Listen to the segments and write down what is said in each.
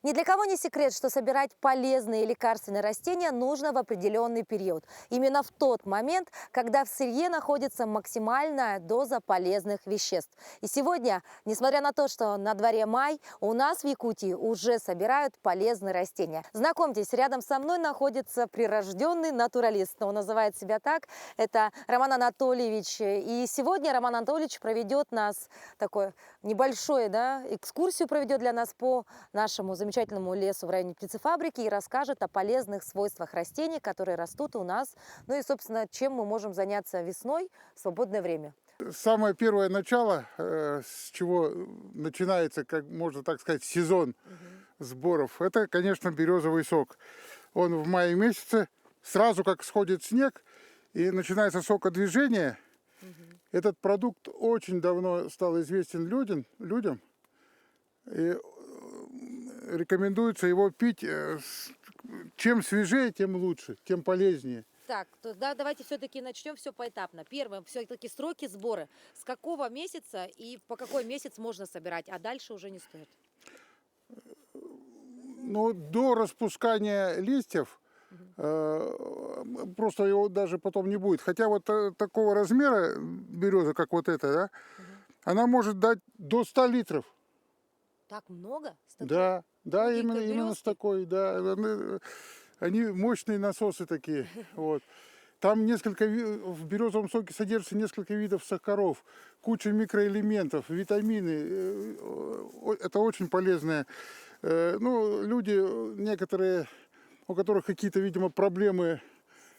Ни для кого не секрет, что собирать полезные лекарственные растения нужно в определенный период. Именно в тот момент, когда в сырье находится максимальная доза полезных веществ. И сегодня, несмотря на то, что на дворе май, у нас в Якутии уже собирают полезные растения. Знакомьтесь, рядом со мной находится прирожденный натуралист. Он называет себя так. Это Роман Анатольевич. И сегодня Роман Анатольевич проведет нас такой небольшой, экскурсию проведет для нас по нашему замечательному лесу в районе птицефабрики и расскажет о полезных свойствах растений, которые растут у нас. Ну и, собственно, чем мы можем заняться весной в свободное время. Самое первое начало, с чего начинается, как можно так сказать, сезон сборов, это, конечно, березовый сок. Он в мае месяце, сразу как сходит снег и начинается сокодвижение. Этот продукт очень давно стал известен людям. И рекомендуется его пить, чем свежее, тем лучше, тем полезнее. Так, давайте все-таки начнем все поэтапно. Первое, все-таки сроки сбора. С какого месяца и по какой месяц можно собирать, а дальше уже не стоит? Ну, до распускания листьев просто его даже потом не будет. Хотя вот такого размера береза, как вот эта, да, она может дать до 100 литров. Так много? Да, да, Такие, как именно с березки? такой, да. Они мощные насосы такие. Вот. Там в березовом соке содержится несколько видов сахаров, куча микроэлементов, витамины. Это очень полезное. Ну, люди некоторые, у которых какие-то, видимо, проблемы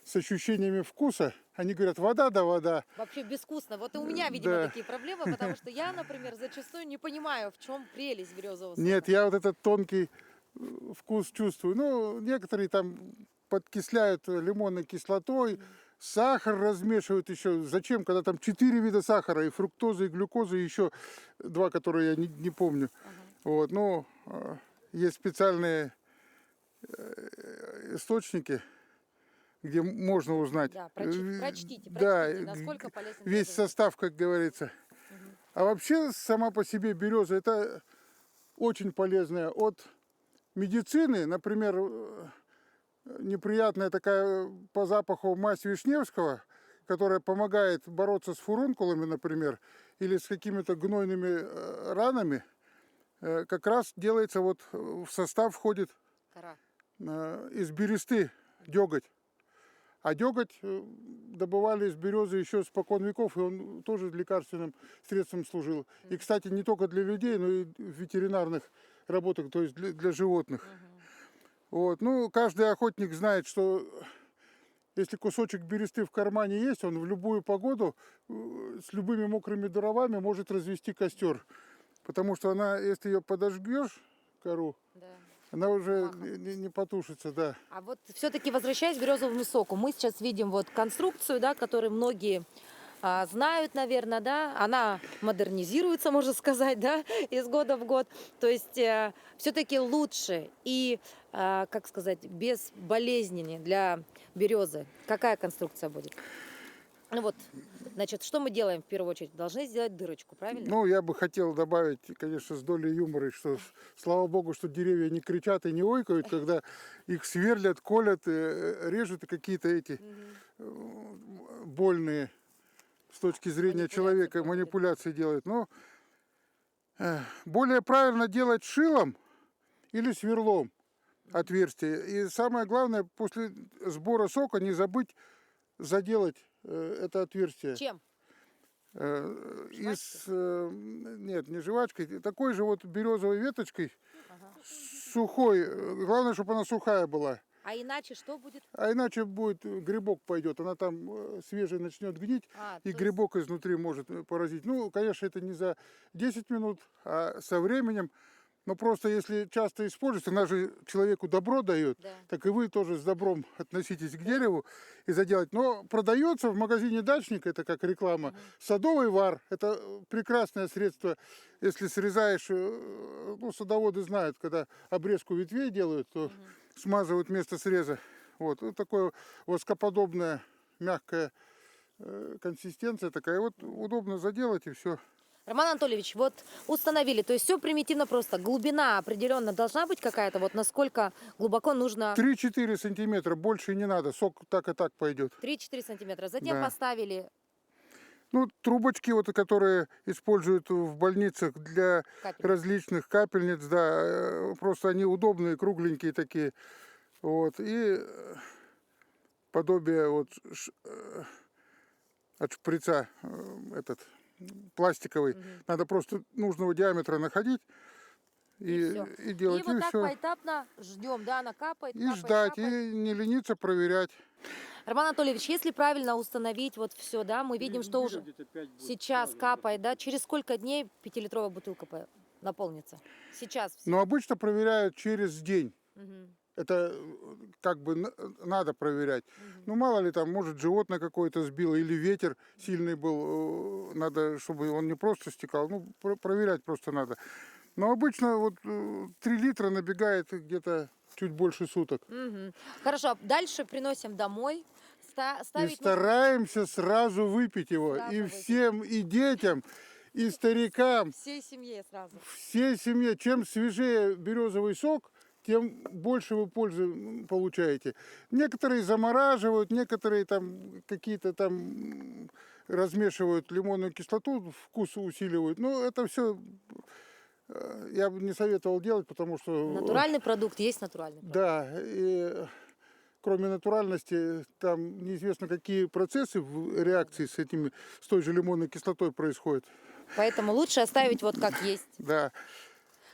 с ощущениями вкуса, они говорят, вода да вода. Вообще безвкусно. Вот и у меня, видимо, Да. такие проблемы, потому что я, например, зачастую не понимаю, в чем прелесть березового сока. Нет, я вот этот тонкий вкус чувствую. Ну, некоторые там подкисляют лимонной кислотой, сахар размешивают еще. Зачем, когда там 4 вида сахара, и фруктоза, и глюкоза, и еще 2, которые я не помню. Вот, ну, есть специальные источники, где можно узнать. Да, прочтите, Да, насколько полезен весь березовый состав, как говорится. А вообще сама по себе береза это очень полезная от медицины, например, неприятная такая по запаху мазь Вишневского, которая помогает бороться с фурункулами, например, или с какими-то гнойными ранами, как раз делается вот в состав входит кора. из бересты деготь. А деготь добывали из березы еще спокон веков, и он тоже лекарственным средством служил. И, кстати, не только для людей, но и в ветеринарных работах, то есть для животных. Вот. Ну, каждый охотник знает, что если кусочек бересты в кармане есть, он в любую погоду с любыми мокрыми дровами может развести костер. Потому что она, если ее подожгешь, кору, Да. она уже Махом. не потушится, да. А вот все-таки возвращаясь к березовому соку, мы сейчас видим вот конструкцию, да, которую многие знают, наверное, да, она модернизируется, можно сказать, да, из года в год. То есть все-таки лучше и, как сказать, безболезненнее для березы. Какая конструкция будет? Ну вот, значит, что мы делаем в первую очередь? Должны сделать дырочку, правильно? Ну, я бы хотел добавить, конечно, с долей юмора, что слава богу, что деревья не кричат и не ойкают, когда их сверлят, колят, режут и какие-то эти больные с точки зрения Манипуляции человека проводят. манипуляции делают. Но более правильно делать шилом или сверлом отверстие. И самое главное, после сбора сока не забыть заделать это отверстие. Чем? Нет, не жвачкой, такой же вот березовой веточкой, сухой. Главное, чтобы она сухая была. А иначе что будет? А иначе будет грибок пойдет. Она там свежая начнет гнить, А, и то есть- грибок изнутри может поразить. Ну, конечно, это не за 10 минут, а со временем. Но просто если часто используется, она же человеку добро дает, Да. так и вы тоже с добром относитесь к дереву и заделать. Но продается в магазине «Дачник», это как реклама, садовый вар. Это прекрасное средство, если срезаешь, ну, садоводы знают, когда обрезку ветвей делают, то смазывают место среза. Вот такое воскоподобная, мягкая консистенция такая. Вот удобно заделать и все. Роман Анатольевич, вот установили, то есть все примитивно просто. Глубина определенно должна быть какая-то, вот насколько глубоко нужно 3-4 сантиметра, больше не надо, сок так и так пойдет. 3-4 сантиметра. Затем Да. поставили Ну, трубочки, вот, которые используют в больницах для капельницу. различных капельниц, да, просто они удобные, кругленькие такие. Вот, и подобие вот от шприца этот пластиковый. Надо просто нужного диаметра находить всё. и делать, И вот так все. поэтапно ждем, да, она капает, И капает, ждать, капает. и не лениться проверять. Роман Анатольевич, если правильно установить вот все, да, мы видим, что уже сейчас капает, да, через сколько дней 5-литровая бутылка наполнится? Сейчас. Но обычно проверяют через день. Мгм. Это как бы надо проверять. Ну, мало ли там, может, животное какое-то сбило, или ветер сильный был. Надо, чтобы он не просто стекал. Ну, проверять просто надо. Но обычно вот 3 литра набегает где-то чуть больше суток. Мгм. Хорошо, дальше приносим домой. И Ставить стараемся сразу выпить его. Сразу И выпить. всем, и детям, и старикам, всей семье сразу. всей семье. Чем свежее березовый сок, тем больше вы пользы получаете. Некоторые замораживают, некоторые там какие-то там размешивают лимонную кислоту, вкус усиливают. Но это все я бы не советовал делать, потому что... Натуральный продукт есть натуральный продукт. Да, и кроме натуральности, там неизвестно какие процессы в реакции с той же лимонной кислотой происходят. Поэтому лучше оставить вот как есть. Да.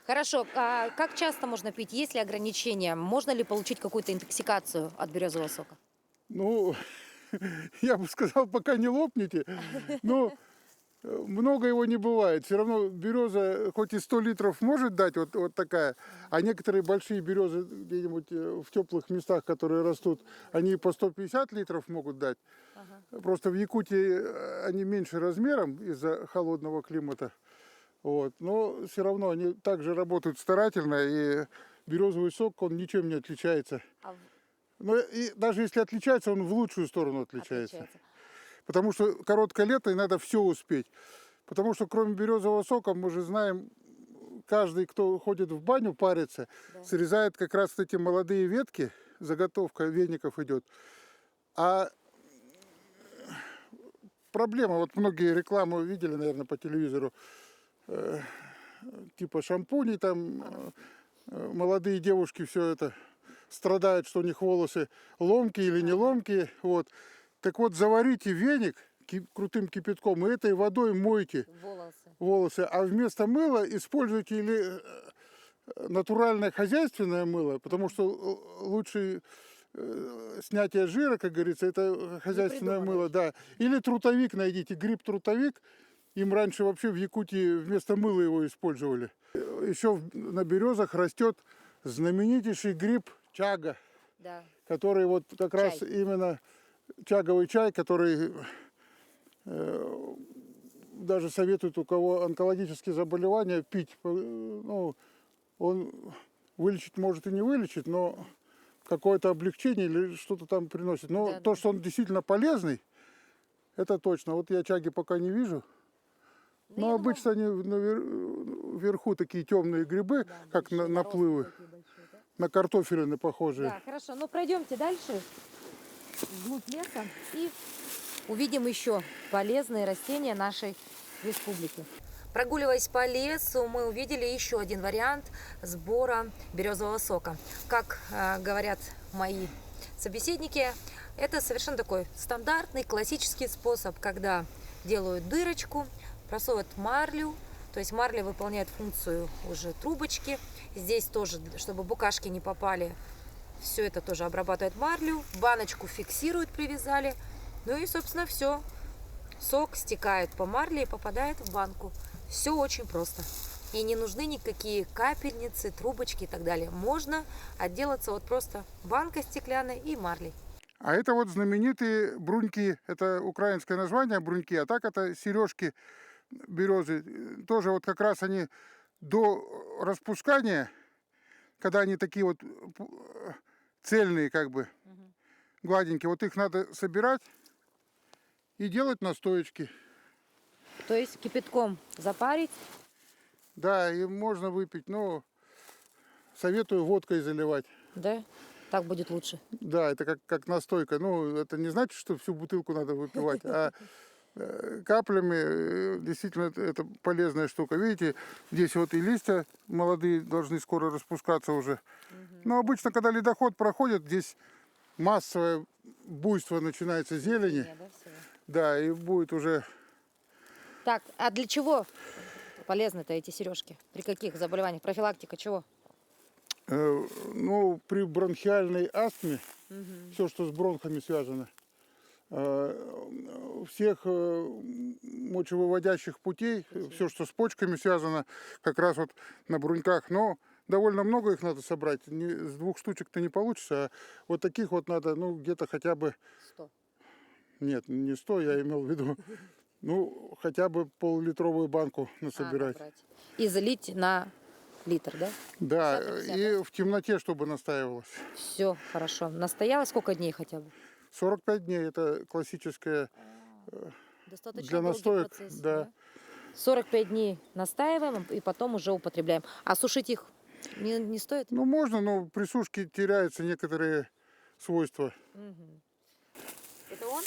Хорошо, а как часто можно пить? Есть ли ограничения? Можно ли получить какую-то интоксикацию от березового сока? Ну, я бы сказал, пока не лопните, но много его не бывает. Все равно береза хоть и 100 литров может дать, вот такая, а некоторые большие березы где-нибудь в теплых местах, которые растут, они по 150 литров могут дать. Просто в Якутии они меньше размером из-за холодного климата. Вот. Но все равно они также работают старательно, и березовый сок, он ничем не отличается. Но и даже если отличается, он в лучшую сторону отличается. Потому что короткое лето, и надо все успеть. Потому что кроме березового сока, мы же знаем, каждый, кто ходит в баню, парится, срезает как раз эти молодые ветки, заготовка веников идет. А проблема, вот многие рекламы видели, наверное, по телевизору, типа шампуней, там молодые девушки все это страдают, что у них волосы ломкие или не ломкие. Вот. Так вот, заварите веник крутым кипятком и этой водой мойте волосы. А вместо мыла используйте или натуральное хозяйственное мыло, потому что лучше снятие жира, как говорится, это хозяйственное мыло. Да. Или трутовик найдите, гриб-трутовик. Им раньше вообще в Якутии вместо мыла его использовали. Еще на березах растет знаменитейший гриб чага, который вот как раз именно чаговый чай, который даже советуют, у кого онкологические заболевания, пить. Ну, он вылечить может и не вылечить, но какое-то облегчение или что-то там приносит. Но то, что он действительно полезный, это точно. Вот я чаги пока не вижу. Но обычно они вверху такие темные грибы, как наплывы, на картофелины похожие. Да, хорошо. Ну, пройдемте дальше, вглубь леса, и увидим еще полезные растения нашей республики. Прогуливаясь по лесу, мы увидели еще один вариант сбора березового сока. Как говорят мои собеседники, это совершенно такой стандартный, классический способ, когда делают дырочку, просовывают марлю, то есть марля выполняет функцию уже трубочки. Здесь тоже, чтобы букашки не попали, все это тоже обрабатывает марлю, баночку фиксируют, привязали, ну и, собственно, все. Сок стекает по марле и попадает в банку. Все очень просто. И не нужны никакие капельницы, трубочки и так далее. Можно отделаться вот просто банкой стеклянной и марлей. А это вот знаменитые бруньки, это украинское название бруньки, а так это сережки березы. Тоже вот как раз они до распускания, когда они такие вот цельные как бы, гладенькие, вот их надо собирать и делать настоечки. То есть кипятком запарить. Да, и можно выпить, но советую водкой заливать. Да? Так будет лучше. Да, это как настойка. Ну, это не значит, что всю бутылку надо выпивать, а каплями действительно это полезная штука. Видите, здесь вот и листья молодые должны скоро распускаться уже. Но обычно, когда ледоход проходит, здесь массовое буйство начинается зелени. Да, всего. Да, и будет уже... Так, а для чего полезны-то эти сережки? При каких заболеваниях? Профилактика чего? Ну, при бронхиальной астме, все, что с бронхами связано, всех мочевыводящих путей, все, что с почками связано, как раз вот на бруньках. Но довольно много их надо собрать. С 2 штучек-то не получится. А вот таких вот надо, ну, где-то хотя бы... 100. Нет, не 100, я имел в виду. Ну, хотя бы пол-литровую банку насобирать. Набрать. И залить на литр, да? Да, 50, и в темноте, чтобы настаивалось. Все, хорошо. Настояла сколько дней хотя бы? 45 дней это классическая Достаточно для долгий настоек. процесс, Да. 45 дней настаиваем и потом уже употребляем. А сушить их не стоит? Ну, можно, но при сушке теряются некоторые свойства. Это он?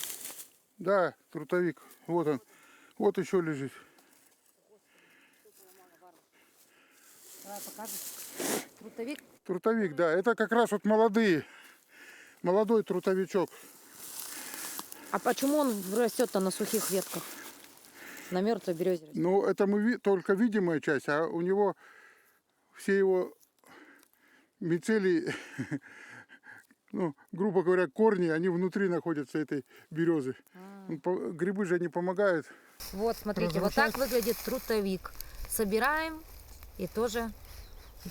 Да, трутовик. Вот он. Вот еще лежит. Давай покажем. Трутовик. Трутовик, да. Это как раз вот молодой трутовичок. А почему он растет-то на сухих ветках? На мертвой березе растет? Ну, это мы только видимая часть, а у него все его мицелий, ну, грубо говоря, корни, они внутри находятся этой березы. Грибы же не помогают. Вот, смотрите, вот так выглядит трутовик. Собираем и тоже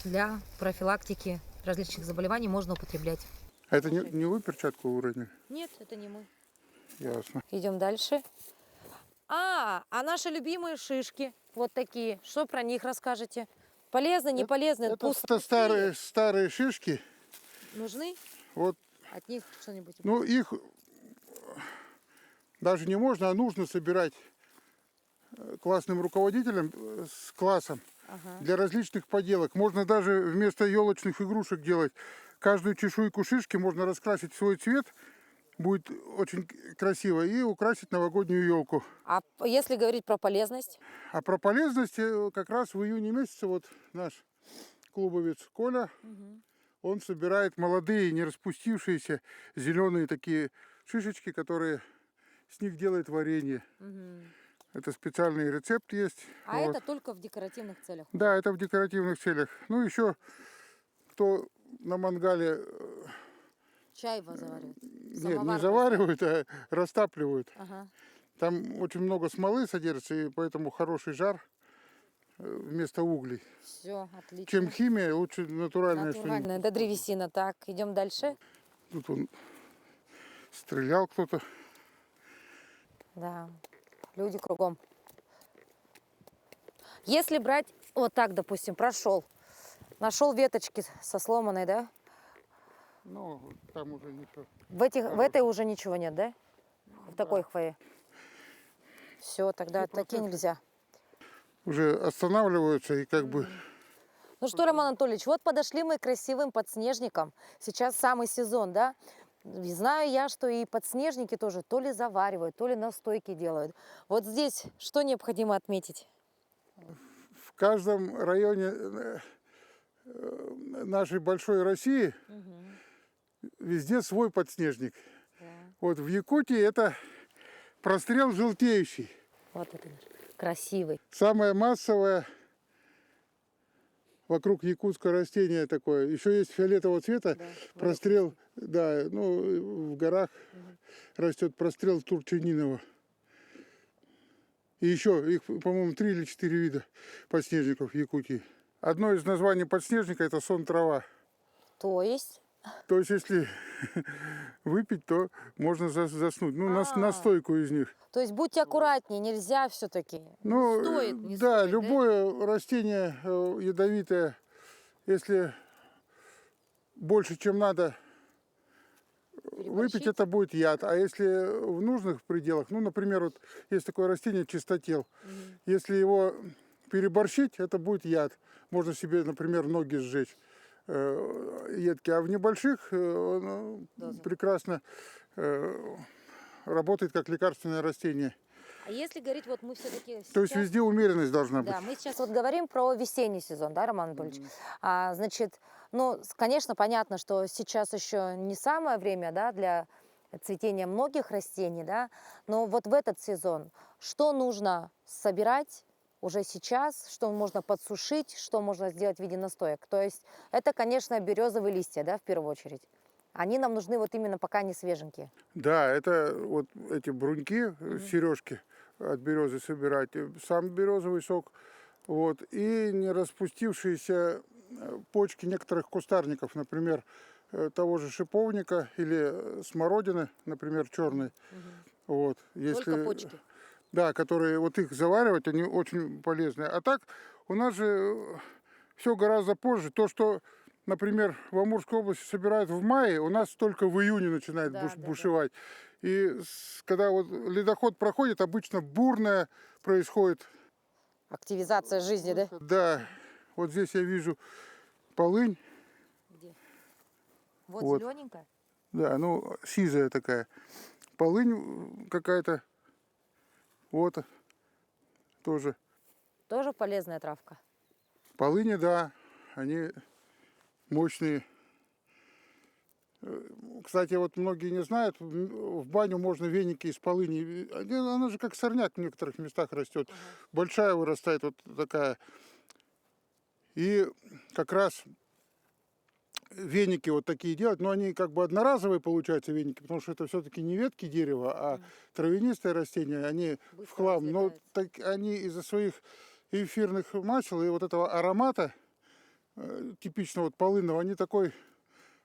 для профилактики различных заболеваний можно употреблять. А это не вы перчатку уронили? Нет, это не мы. Ясно. Идем дальше. А наши любимые шишки, вот такие, что про них расскажете? Полезно, не полезно? Это старые шишки. Нужны? Вот, От них что-нибудь? ну, их даже не можно, а нужно собирать классным руководителем с классом для различных поделок. Можно даже вместо елочных игрушек делать. Каждую чешуйку шишки можно раскрасить в свой цвет. Будет очень красиво. И украсить новогоднюю елку. А если говорить про полезность? А про полезность как раз в июне месяце вот наш клубовец Коля, он собирает молодые, не распустившиеся, зеленые такие шишечки, которые с них делает варенье. Это специальный рецепт есть. А вот. это только в декоративных целях? Да, это в декоративных целях. Ну, еще кто на мангале Чай заваривает? нет, не заваривают, а растапливают. Ага. Там очень много смолы содержится, и поэтому хороший жар вместо углей. Все, отлично. Чем химия, лучше натуральное что-нибудь. Натуральная, да, древесина. Так, идем дальше. Тут он стрелял кто-то. Да, люди кругом. Если брать вот так, допустим, прошел, нашел веточки со сломанной, да? Ну, там уже ничего. В этой уже ничего нет, да? В такой хвое. Все, тогда такие нельзя. Уже останавливаются и как бы... Ну что, Роман Анатольевич, вот подошли мы к красивым подснежникам. Сейчас самый сезон, да? И знаю я, что и подснежники тоже то ли заваривают, то ли настойки делают. Вот здесь что необходимо отметить? В каждом районе нашей большой России везде свой подснежник. Да. Вот в Якутии это прострел желтеющий. Вот это красивый. Самое массовое вокруг Якутска растение такое. Еще есть фиолетового цвета прострел. Да, ну в горах растет прострел турчанинова. И еще их, по-моему, 3 или 4 вида подснежников в Якутии. Одно из названий подснежника это сон-трава. То есть? То есть, если выпить, то можно заснуть. Ну, настойку из них. То есть будьте аккуратнее, нельзя все-таки. Ну, Не да, стоит, любое растение ядовитое, если больше, чем надо выпить Переборщить? это будет яд. А если в нужных пределах, ну, например, вот есть такое растение чистотел. Если его переборщить, это будет яд. Можно себе, например, ноги сжечь едкий. А в небольших он Доза. прекрасно работает как лекарственное растение. А если говорить, вот мы все-таки То есть везде умеренность должна быть. Да, мы сейчас вот говорим про весенний сезон, да, Роман Анатольевич? Значит, ну, конечно, понятно, что сейчас еще не самое время, да, для цветения многих растений, да, но вот в этот сезон что нужно собирать уже сейчас, что можно подсушить, что можно сделать в виде настоек? То есть это, конечно, березовые листья, да, в первую очередь. Они нам нужны вот именно пока не свеженькие. Да, это вот эти бруньки, сережки от березы собирать, сам березовый сок, вот, и не распустившиеся почки некоторых кустарников, например, того же шиповника или смородины, например, черной. Вот, Только почки. Да, которые вот их заваривать, они очень полезные. А так у нас же все гораздо позже. То, что, например, в Амурской области собирают в мае, у нас только в июне начинает Да, бушевать. И когда вот ледоход проходит, обычно бурная происходит. Активизация жизни, да? Да, вот здесь я вижу полынь. Где? Вот, Вот. зелененькая. Да, ну, сизая такая. Полынь какая-то. Вот тоже. Тоже полезная травка. Полыни, да, они мощные. Кстати, вот многие не знают, в баню можно веники из полыни. Она же как сорняк в некоторых местах растет. Большая вырастает, вот такая. И как раз веники вот такие делать, но они как бы одноразовые получаются веники, потому что это все-таки не ветки дерева, а травянистые растения, они в Быстро хлам. Но разлетаются. так, они из-за своих эфирных масел и вот этого аромата типично вот полынного, они такой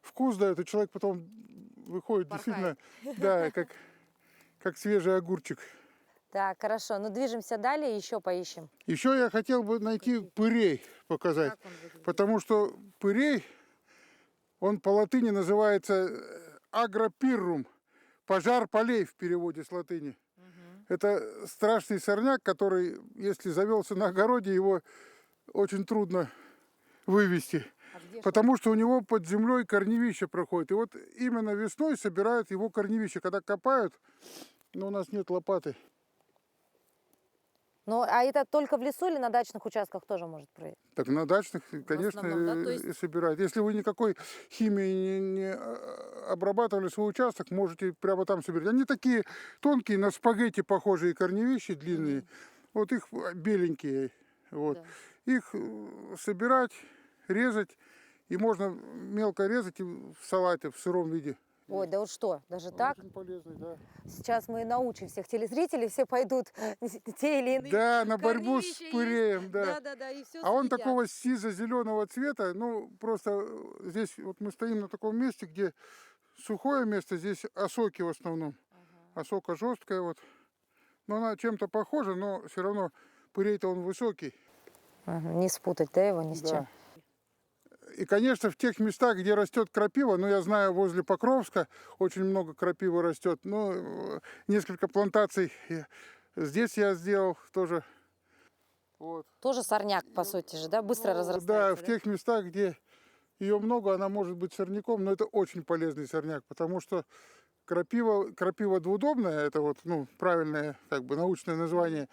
вкус дают, и человек потом выходит Порхает. действительно, да, как свежий огурчик. Так, хорошо. Ну, движемся далее, еще поищем. Еще я хотел бы найти пырей показать, Как он выглядит? потому что пырей, он по латыни называется агропиррум, пожар полей в переводе с латыни. Это страшный сорняк, который, если завелся на огороде, его очень трудно вывести. А где ж Потому что у него под землей корневище проходит. И вот именно весной собирают его корневище. Когда копают, но у нас нет лопаты. Ну, а это только в лесу или на дачных участках тоже может пройти? Так на дачных, конечно, основном, да, то есть- и собирают. Если вы никакой химией не обрабатывали свой участок, можете прямо там собирать. Они такие тонкие, на спагетти похожие корневища длинные. Вот их беленькие. Вот. Да. Их собирать, резать. И можно мелко резать и в салате, в сыром виде. Ой, да вот что, даже так? Очень полезный, да. Сейчас мы научим всех телезрителей, все пойдут те или иные. Да, на борьбу с корневища есть. пыреем, да. Да, и все А он такого сизо-зеленого цвета, ну, просто здесь вот мы стоим на таком месте, где сухое место, здесь осоки в основном. Осока жесткая вот. Но она чем-то похожа, но все равно пырей-то он высокий. Не спутать, да, его ни с чем? Да. И, конечно, в тех местах, где растет крапива, ну, я знаю, возле Покровска очень много крапивы растет. Ну, несколько плантаций здесь я сделал тоже. Вот. Тоже сорняк, по сути же, да? Быстро Ну, разрастается. да, в тех местах, где ее много, она может быть сорняком, но это очень полезный сорняк, потому что крапива двудобная, это вот, ну, правильное, как бы, научное название,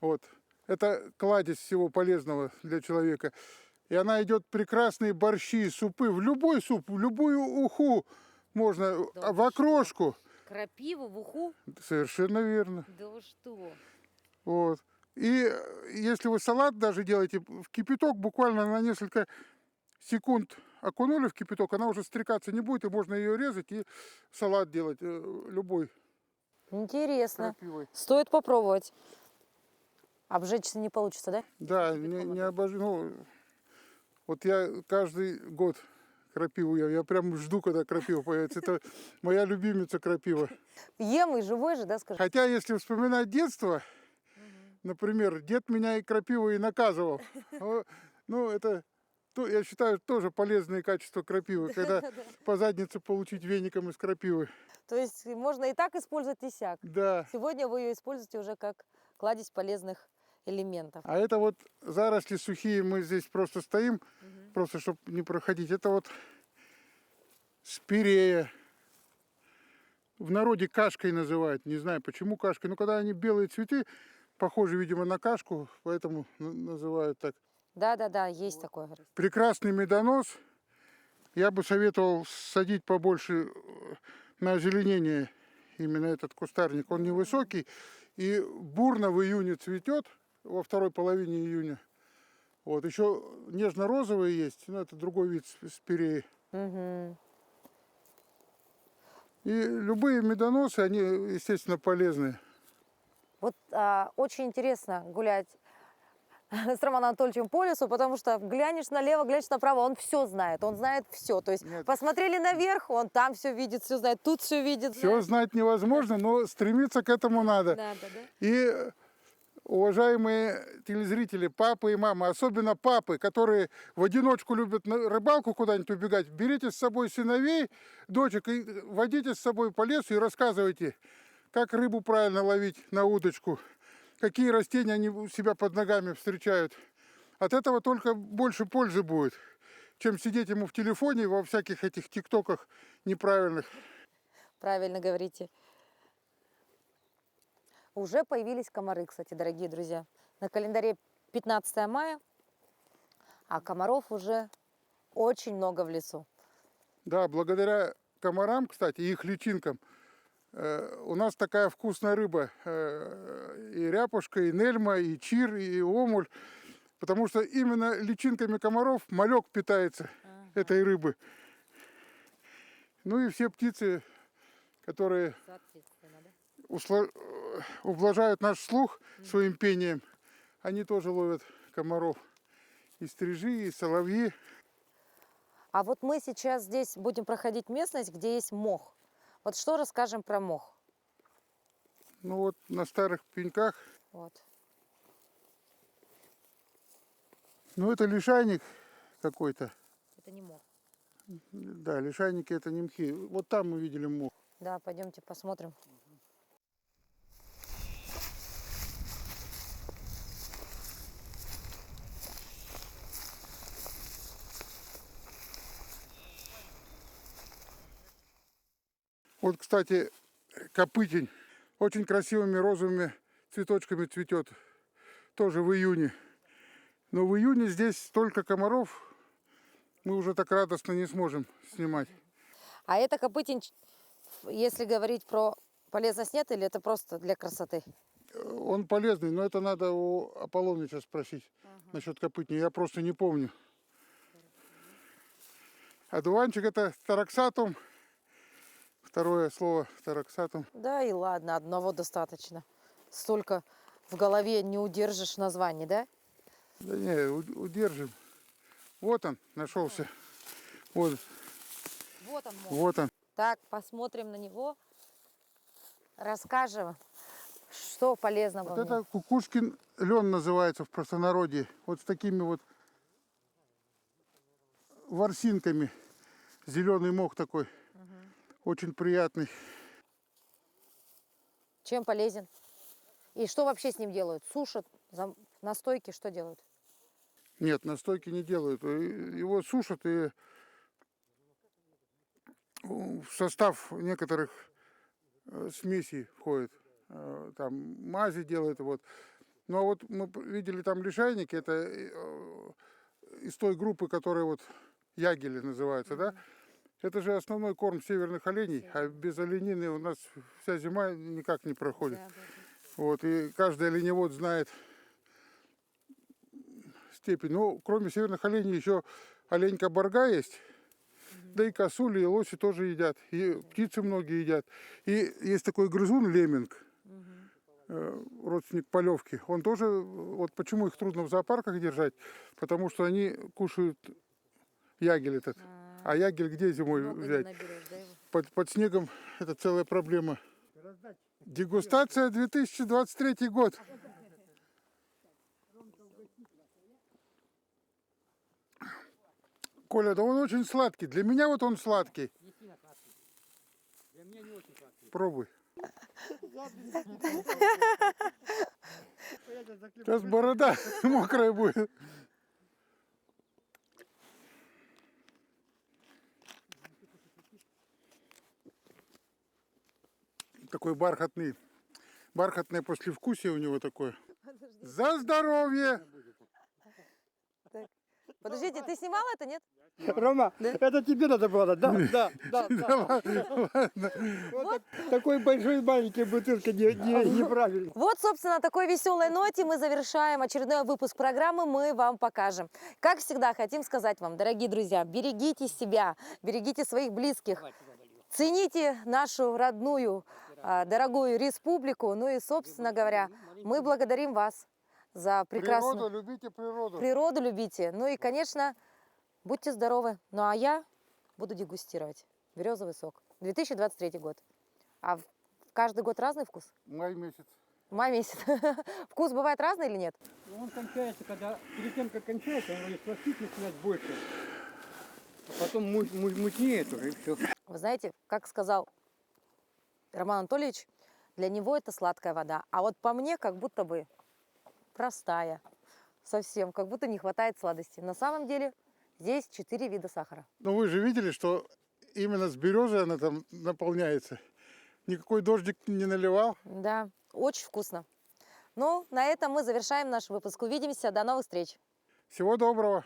вот, это кладезь всего полезного для человека. И она идет прекрасные борщи, супы, в любой суп, в любую уху можно, Да в вы окрошку. Крапиву в уху? Совершенно верно. Да вы что? Вот. И если вы салат даже делаете, в кипяток буквально на несколько секунд окунули в кипяток, она уже стрекаться не будет, и можно ее резать и салат делать любой Интересно. крапивой. Стоит попробовать. Обжечься не получится, да? Да, не обожаю. Ну, вот я каждый год крапиву я прям жду, когда крапива появится. Это моя любимица крапива. Ем и живой же, да, скажи? Хотя, если вспоминать детство, например, дед меня и крапивой и наказывал. Ну, это я считаю, тоже полезные качества крапивы, когда по заднице получить веником из крапивы. То есть можно и так использовать, и сяк. Да. Сегодня вы ее используете уже как кладезь полезных элементов. А это вот заросли сухие, мы здесь просто стоим, просто чтобы не проходить. Это вот спирея. В народе кашкой называют, не знаю почему кашкой, но когда они белые цветы, похожи, видимо, на кашку, поэтому называют так. Да, есть такое. Прекрасный медонос. Я бы советовал садить побольше на озеленение именно этот кустарник. Он невысокий и бурно в июне цветет, во второй половине июня. Вот, еще нежно-розовые есть, но это другой вид спиреи. Мгм. И любые медоносы, они, естественно, полезные. Вот очень интересно гулять с Романом Анатольевичем по лесу, потому что глянешь налево, глянешь направо, он все знает, он знает все. То есть Нет. посмотрели наверх, он там все видит, все знает, тут все видит. Все знать невозможно, но стремиться к этому надо. Да. И, уважаемые телезрители, папы и мамы, особенно папы, которые в одиночку любят на рыбалку куда-нибудь убегать, берите с собой сыновей, дочек и водите с собой по лесу и рассказывайте, как рыбу правильно ловить на удочку, какие растения они у себя под ногами встречают. От этого только больше пользы будет, чем сидеть ему в телефоне во всяких этих тиктоках неправильных. Правильно говорите. Уже появились комары, кстати, дорогие друзья. На календаре 15 мая, а комаров уже очень много в лесу. Да, благодаря комарам, кстати, и их личинкам, у нас такая вкусная рыба. И ряпушка, и нельма, и чир, и омуль. Потому что именно личинками комаров малек питается этой рыбы. Ну и все птицы, которые ублажают наш слух своим пением, они тоже ловят комаров. И стрижи, и соловьи. А вот мы сейчас здесь будем проходить местность, где есть мох. Вот что расскажем про мох? Ну вот на старых пеньках. Вот. Ну это лишайник какой-то. Это не мох. Да, лишайники это не мхи. Вот там мы видели мох. Да, пойдемте посмотрим. Вот, кстати, копытень очень красивыми розовыми цветочками цветет. Тоже в июне. Но в июне здесь столько комаров, мы уже так радостно не сможем снимать. А это копытень, если говорить про полезность, нет, или это просто для красоты? Он полезный, но это надо у Аполлоныча спросить насчет копытня. Я просто не помню. Одуванчик это тараксатум. Второе слово тараксатум. Да и ладно, одного достаточно. Столько в голове не удержишь названий, да? Да не, удержим. Вот он нашелся. Вот, Вот он мох. вот он. Так, посмотрим на него, расскажем, что полезного Вот в нем. это кукушкин лен называется в простонародье. Вот с такими вот ворсинками. Зеленый мох такой. Очень приятный. Чем полезен? И что вообще с ним делают? Сушат, настойки, что делают? Нет, настойки не делают. Его сушат и в состав некоторых смесей входит. Там мази делают. Вот. Но вот мы видели там лишайники. Это из той группы, которая вот ягели называются, да? Это же основной корм северных оленей, а без оленины у нас вся зима никак не проходит. Вот, и каждый оленевод знает степень. Ну, кроме северных оленей еще олень-кабарга есть, да и косули, и лоси тоже едят, и птицы многие едят. И есть такой грызун лемминг, родственник полевки. Он тоже, вот почему их трудно в зоопарках держать, потому что они кушают ягель этот. А ягель где зимой взять? Под снегом это целая проблема. Дегустация 2023 год. Коля, да он очень сладкий. Для меня вот он сладкий. Не сильно сладкий. Для меня не очень сладкий. Пробуй. Сейчас борода мокрая будет. Такой бархатное послевкусие у него такое. За здоровье! Подождите, ты снимал это, нет? Рома, это тебе надо было, да? Да. Вот такой большой маленький бутылка неправильно. Вот, собственно, на такой веселой ноте мы завершаем очередной выпуск программы «Мы вам покажем». Как всегда, хотим сказать вам, дорогие друзья, берегите себя, берегите своих близких, цените нашу родную, дорогую республику. Ну и, собственно говоря, мы благодарим вас за прекрасную... Природу, любите природу. Природу любите. Ну и, конечно, будьте здоровы. Ну а я буду дегустировать березовый сок. 2023 год. А каждый год разный вкус? Май месяц. Май месяц. Вкус бывает разный или нет? Он кончается, когда перед тем, как кончается, он из пластик начинает больше. А потом мутнеет уже и все. Вы знаете, как сказал Роман Анатольевич, для него это сладкая вода. А вот по мне как будто бы простая. Совсем, как будто не хватает сладости. На самом деле здесь 4 вида сахара. Но вы же видели, что именно с березы она там наполняется. Никакой дождик не наливал. Да, очень вкусно. Ну, на этом мы завершаем наш выпуск. Увидимся, до новых встреч. Всего доброго.